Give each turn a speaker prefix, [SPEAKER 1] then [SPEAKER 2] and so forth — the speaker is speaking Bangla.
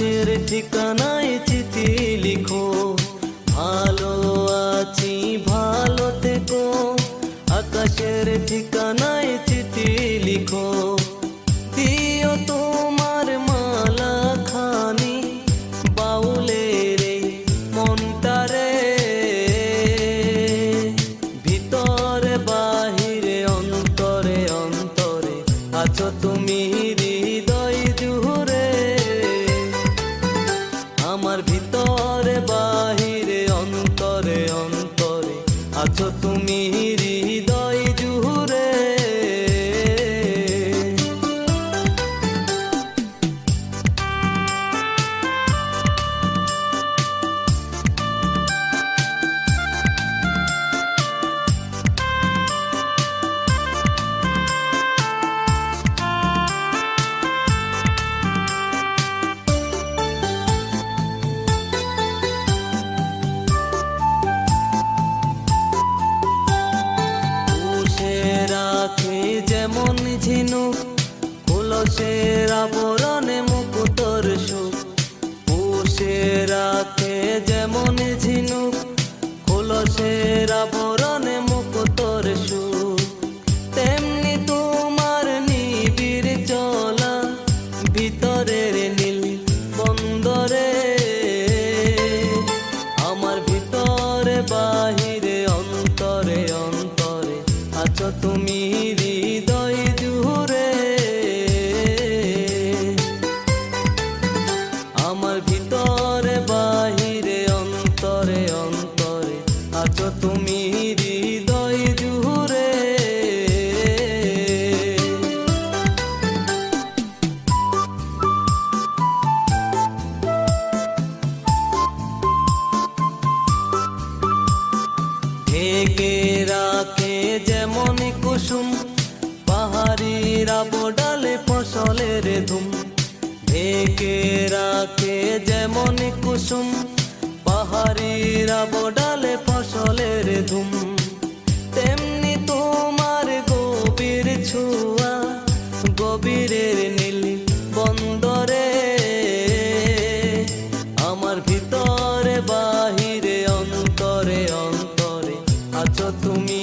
[SPEAKER 1] আকাশের ঠিকানায় চিঠি লিখো, ভালো আছি ভালো থেকো। আকাশের ঠিকানায় চিঠি লিখো, দিও তোমার মালা খানি বাউলের এই মনটারে। ভিতরে বাহিরে অন্তরে অন্তরে আছো তুমি হৃদয় জুড়ে। আমার ভিতরে বাহিরে অন্তরে অন্তরে আছো তুমি হৃদয় জুড়ে। যেমন ঝিনুক কলসের আবরণে মুকুতর সুখ, পুষে রাখে যেমন ঝিনুক কলসের আবরণে মুকুতর সুখ। তেমনি তোমার নিবিড় চলা ভিতরের নীল বন্দরে। আমার ভিতরে বাহিরে অন্তরে অন্তরে আছো তুমি হৃদয় জুড়ে। আমার ভিতরে বাহিরে অন্তরে অন্তরে আছো তুমি হৃদয় জুড়ে। ঢেকে রাখে যেমন কুসুম পাহাড়ির আবডালে ফসলের ধুম। ঢেকে রাখে যেমন কুসুম পাহাড়ির আবডালে ফসলের ধুম। তেমনি তোমার গভীর ছোঁয়া গভীরের নীল বন্দরে। আমার ভিতরে বাহিরে অন্তরে অন্তরে আছো তুমি